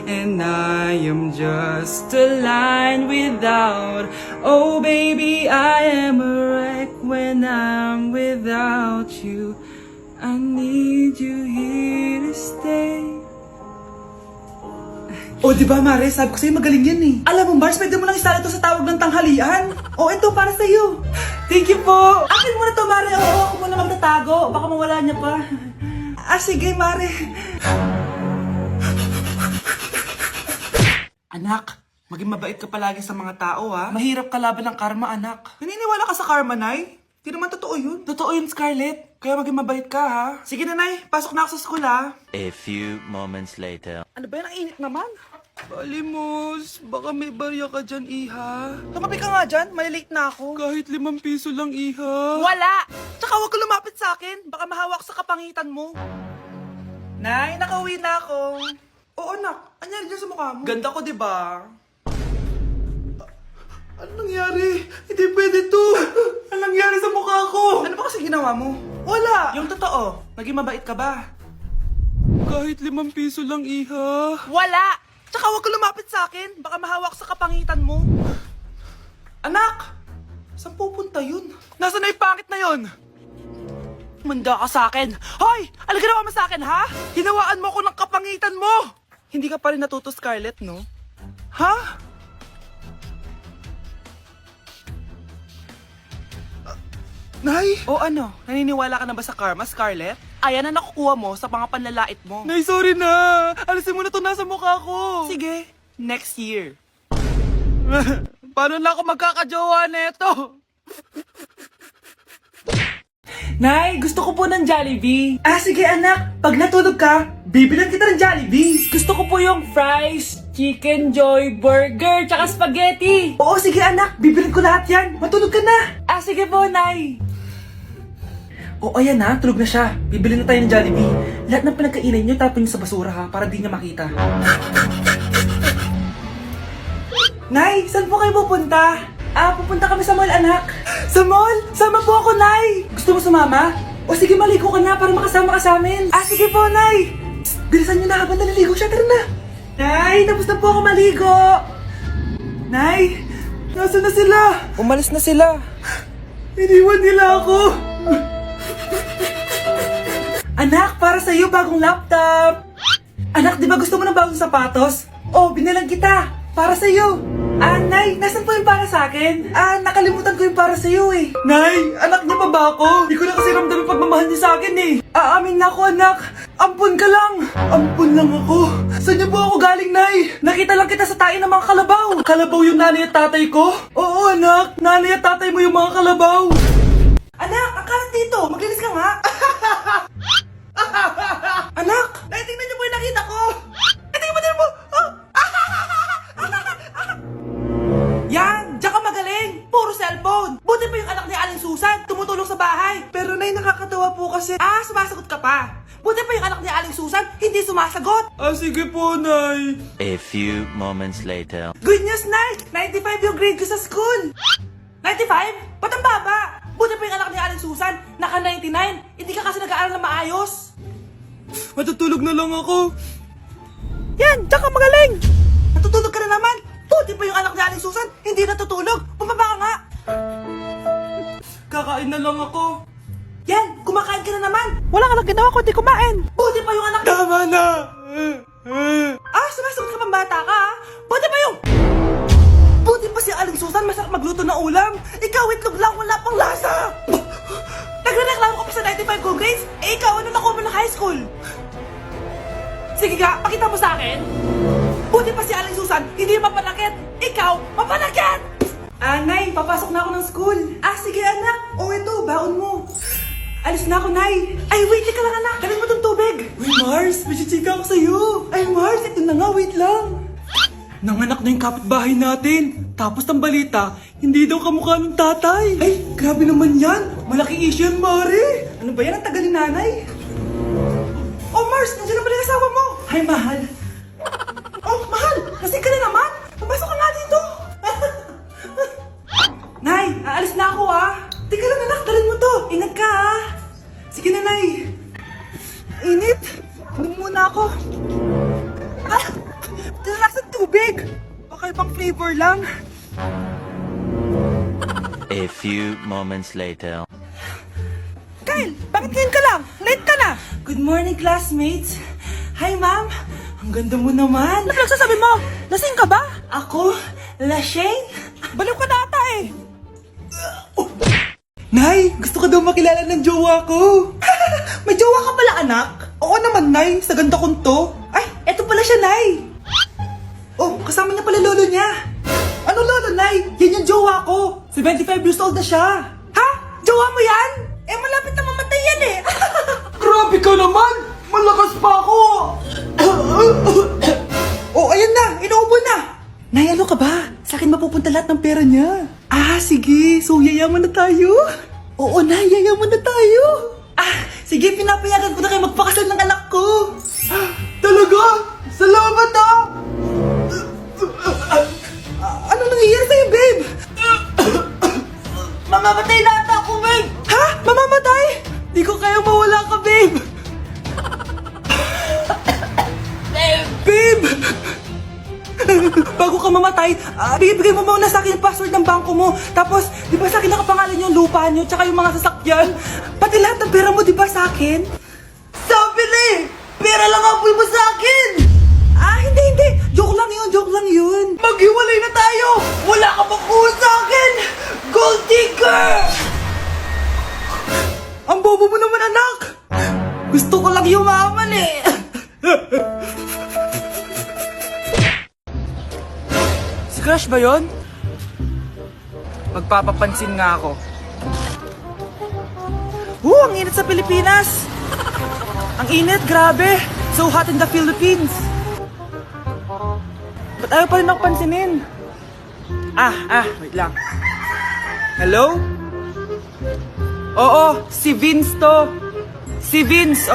and I am just a line without. Oh baby, I am a wreck when I'm without you. I need you here to stay. O, di ba, Mare? Sabi ko sa'yo, magaling yan eh. Alam mo, Mars, pwede mo lang istala ito sa tawag ng tanghalian. O, ito, para sa'yo. Thank you po. Akin mo na to, Mare. Oo, ako muna magtatago. Baka mawala niya pa. Sige, Mare. Anak, maging mabait ka palagi sa mga tao, ha? Mahirap kalaban ng karma, anak. Naniniwala ka sa karma, Nay? Di naman totoo yun. Totoo yun, Scarlett. Kaya maging mabait ka, ha? Sige, Nanay. Pasok na ako sa school, ha? A few moments later. Ano ba yan? Ang init naman. Balimos, baka may barya ka dyan, Iha. Tumabi ka nga dyan, may late na ako. Kahit 5 piso lang, Iha. Wala! Tsaka huwag ka lumapit sa akin, baka mahawak sa kapangitan mo. Nay, nakauwi na ako. Oo, anak. Anyari dyan sa mukha mo? Ganda ko, diba? Ano nangyari? Hindi pwede to. Ano nangyari sa mukha ko? Ano ba kasi ginawa mo? Wala! Yung totoo, naging mabait ka ba? Kahit 5 piso lang, Iha. Wala! Tsaka huwag ka lumapit sa akin, baka mahawak sa kapangitan mo. Anak! Saan pupunta yun? Nasaan na yung pangit na yun? Manda ka sa akin. Hoy! Ano ginawa mo sa akin, ha? Hinawaan mo ako ng kapangitan mo! Hindi ka pa rin natuto, Scarlett, no? Ha? Nay? O ano? Naniniwala ka na ba sa karma, Scarlett? Ayan na nakukuha mo sa mga panlalait mo. Nay, sorry na! Alisin mo na to nasa mukha ko! Sige, next year. Paano na ako magkakajowa neto? Nay, gusto ko po ng Jollibee. Sige anak, pag natulog ka, bibilan kita ng Jollibee. Gusto ko po yung fries, chicken joy, burger, tsaka spaghetti. Oo, sige anak, bibilan ko lahat yan. Matulog ka na. Sige po, Nay. Ayan na, tulog na siya. Bibili na tayo ng Jollibee. Lahat ng pinagkainan niyo, tapon niyo sa basura ha, para di niya makita. Nay, saan po kayo pupunta? Pupunta kami sa mall, anak. Sa mall? Sama po ako, Nay. Gusto mo sumama? O sige, maligo ka na para makasama ka sa amin. Sige po, Nay. Psst, bilisan niyo na habang naliligo siya. Tara na. Nay, tapos na po ako maligo. Nay, nasaan na sila? Umalis na sila. Iniwan nila ako. Anak, para sa'yo bagong laptop. Anak, di ba gusto mo ng bagong sapatos? Binilang kita. Para sa'yo. Nay, nasan po yung para sa akin? Nakalimutan ko yung para sa'yo eh. Nay, anak niya pa ba ako? Di ko na kasi ramdam yung pagmamahal niya sa akin eh. Aamin na ako, anak. Ampun ka lang. Ampun lang ako. Saan niyo po ako galing, Nay? Nakita lang kita sa tae ng mga kalabaw. Kalabaw yung nanay at tatay ko? Oo, anak. Nanay at tatay mo yung mga kalabaw. Anak, ang kalat dito. Maglinis ka nga. Anak, tingnan niyo po yung nakita ko. Tingnan mo. Yan, diyan ka magaling. Puro cellphone. Buti pa yung anak ni Aling Susan, tumutulong sa bahay. Pero Nay, nakakatawa po kasi. Sumasagot ka pa. Buti pa yung anak ni Aling Susan, hindi sumasagot. Sige po, Nay. A few moments later. Good news, Nay. 95 yung grade ko sa school. 95? Ba't ang baba? Buti pa yung anak ni Aling Susan, naka 99. Hindi ka kasi nag-aaral na maayos. Matutulog na lang ako. Yan, diyan ka magaling. Natutulog ka na naman. Buti pa yung anak ni Aling Susan, hindi natutulog. Bumaba ka nga. Kakain na lang ako. Yan, kumakain ka na naman. Wala ka lang ginawa kundi kumain. Buti pa yung anak... Tama na. Sumasagot ka pang bata ka, ha? Buti pa yung... Buti pa si Aling Susan, masarap magluto ng ulam. Ikaw, itlog lang, wala pang lasa. Nagre-reklamo ka pa sa 95 good grades? Ikaw, ano nakuha mo ng high school? Sige nga, pakita mo sa akin. Buti pa si Aling Susan, hindi mapanakit. Ikaw, mapanakit! Nay, papasok na ako ng school. Sige anak. Ito, baon mo. Alis na ako, Nay. Wait ka lang anak. Kanin mo tong tubig. Uy, Mars, may chichika ako sa'yo. Mars, ito na nga, wait lang. Nanganak na yung kapitbahay natin. Tapos ng balita, hindi daw kamukha ng tatay. Grabe naman yan. Malaking issue yan, Mari. Ano ba yan? Ang tagal ni nanay. Mars, nandiyan na pala yung asawa mo. Hi, mahal. Mahal, kasi ka na naman. Papasok ka nga dito. Nay, aalis na ako Teka lang anak, dalhin mo to. Ingat ka Sige na, Nay. Init. Inom muna ako. lamig. Baka ibang flavor lang. A few moments later. Kyle, bakit ngayon ka lang? Late ka na. Good morning, classmates. Hi, ma'am. Ang ganda mo naman. Ano nagsasabi mo? Lasing ka ba? Ako? Lasing? Baliw ka na ata eh. Nay, gusto ko daw makilala ng jowa ko. May jowa ka pala, anak? Oo naman, Nay. Sa ganda kong to. Ay, eto pala siya, Nay. Oh, kasama niya pala lolo niya. Ano lolo, Nay? Yan yung jowa ko. 75 years old na siya. Ha? Jowa mo yan? Eh, malapit na mamatay yan eh. Grabe ka naman. Malakas pa ako. Oh, ayan na. Inuubo na. Nay, ano ka ba? Sa akin mapupunta lahat ng pera niya. Ah, sige. So, yayaman na tayo? Oo na, yayaman na tayo. Ah, sige. Pinapayagan ko na kayo magpakasal ng anak ko. Ah, talaga? Salamat ah. Ano nangyayari sa'yo, babe? Mamamatay na ata ako, babe. Ha? Mamamatay? Di ko kayang mawala ka, babe. Babe! Bago ka mamatay, bigay mo muna sa akin yung password ng bangko mo. Tapos, di ba sa akin nakapangalan yung lupa nyo, tsaka yung mga sasakyan? Pati lahat ng pera mo, di ba sa akin? Sabi na eh! Pera lang apoy mo sa akin! Ah, hindi. Joke lang yun. Maghiwalay na tayo! Wala ka pang kuha sa akin! Gold digger! Ang bobo mo naman, anak! Gusto ko lang yumaman eh! Si Crush ba yun? Magpapapansin nga ako. Ang init sa Pilipinas! Ang init, grabe! So hot in the Philippines! Ba't ayaw pa rin ako pansinin? Wait lang. Hello? Oo, si Vince to. Si Vince.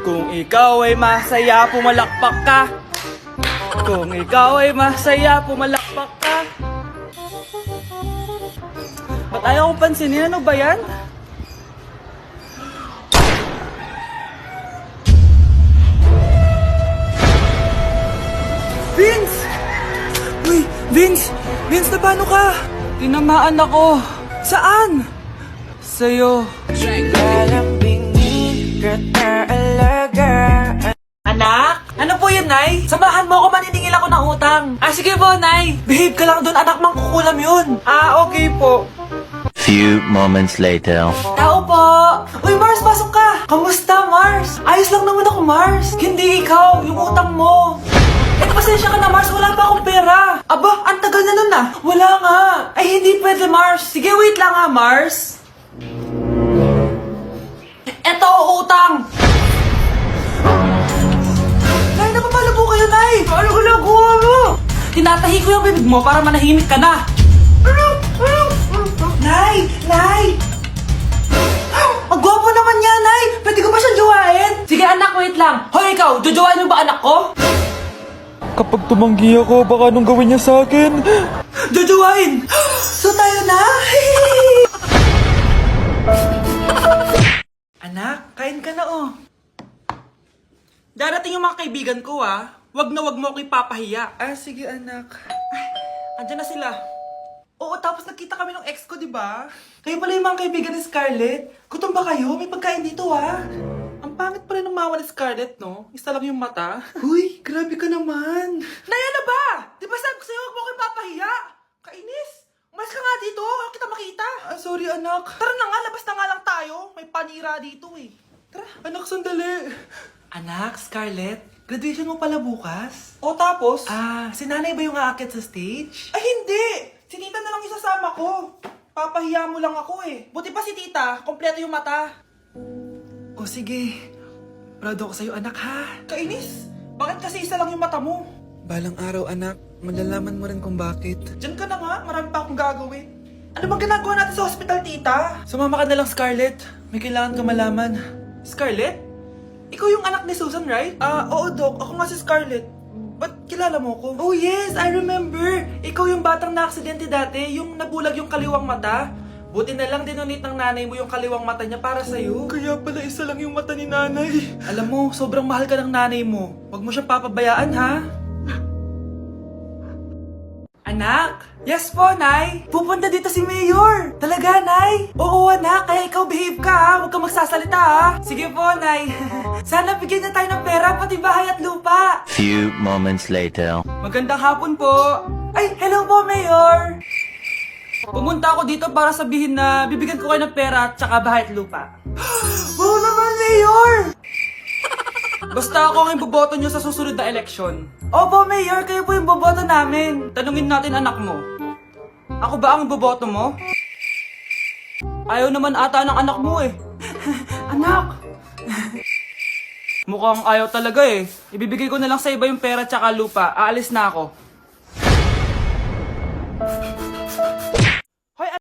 Kung ikaw ay masaya, pumalakpak ka. Kung ikaw ay masaya, pumalakpak ka. Ba't ayaw kong pansinin? Ano ba yan? Vince! Uy, Vince! Vince, na paano ka? Tinamaan ako. Saan? Sa'yo. Anak? Ano po yun, Nay? Samahan mo ako, maniningil ako ng utang. Sige po, Nay. Behave ka lang doon, anak, mangkukulam yun. Okay po. Few moments later. Tao po! Uy, Mars, pasok ka! Kamusta, Mars? Ayos lang naman ako, Mars. Hindi ikaw, yung utang mo. Pasensya ka na, Mars. Wala pa akong pera. Aba, ang tagal na nun ah. Wala nga. Ay, hindi pwede, Mars. Sige, wait lang ha, Mars. Eto, utang. Nay, napapala po kayo, Nay. Ano ginagawa mo? Tinatahi ko yung bibig mo para manahimik ka na. Nay! Ang gwapo naman niya, Nay. Pwede ko ba siyang jowain? Sige, anak, wait lang. Hoy, ikaw, jojowain mo ba anak ko? Kapag tumanggi ako, baka anong gawin niya sa akin? Jojowain! So tayo na? Anak, kain ka na oh. Darating yung mga kaibigan ko ah. Wag na wag mo ako ipapahiya. Sige anak. Andyan na sila. Oo, tapos nagkita kami ng ex ko, di ba? Kayo pala yung mga kaibigan ni Scarlett. Gutom ba kayo? May pagkain dito ah. Ang pangit pa rin ng mama ni Scarlett, no? Isa lang yung mata. Uy, grabe ka naman. Naya na ba? Di ba sabi ko sa'yo, huwag mo kayo papahiya? Kainis. Umalis ka nga dito. Huwag kita makita. Sorry, anak. Tara na nga, labas na nga lang tayo. May panira dito eh. Tara. Anak, sandali. Anak, Scarlett, graduation mo pala bukas? O tapos? Si nanay ba yung aakit sa stage? Ay, hindi. Si tita na lang isasama ko. Papahiya mo lang ako eh. Buti pa si tita, kompleto yung mata. O sige, proud ako sa'yo anak ha. Kainis, bakit kasi isa lang yung mata mo? Balang araw anak, malalaman mo rin kung bakit. Diyan ka na nga, marami pa akong gagawin. Ano bang ginagawa natin sa hospital tita? Sumama ka na lang Scarlett, may kailangan ka malaman. Scarlett? Ikaw yung anak ni Susan, right? Oo Doc, ako nga si Scarlett. Ba't kilala mo ko? Oh yes, I remember. Ikaw yung batang na-aksidente dati, yung nabulag yung kaliwang mata. Buti na lang dinonate ng nanay mo yung kaliwang mata niya para sa'yo. Kaya pala isa lang yung mata ni nanay. Alam mo, sobrang mahal ka ng nanay mo. Huwag mo siyang papabayaan, ha? Anak? Yes po, Nay. Pupunta dito si Mayor. Talaga, Nay? Oo, anak. Kaya ikaw behave ka, ha? Huwag kang magsasalita, ha? Sige po, Nay. Sana bigyan na tayo ng pera, pati bahay at lupa. Few moments later. Magandang hapon po. Ay, hello po, Mayor. Pumunta ako dito para sabihin na bibigyan ko kayo ng pera at saka bahay at lupa. Wow naman, Mayor! Basta ako ang iboboto nyo sa susunod na eleksyon. Opo, Mayor, kayo po yung boboto namin. Tanungin natin anak mo. Ako ba ang boboto mo? Ayaw naman ata ng anak mo eh. Anak! Mukhang ayaw talaga eh. Ibibigay ko na lang sa iba yung pera tsaka lupa. Aalis na ako.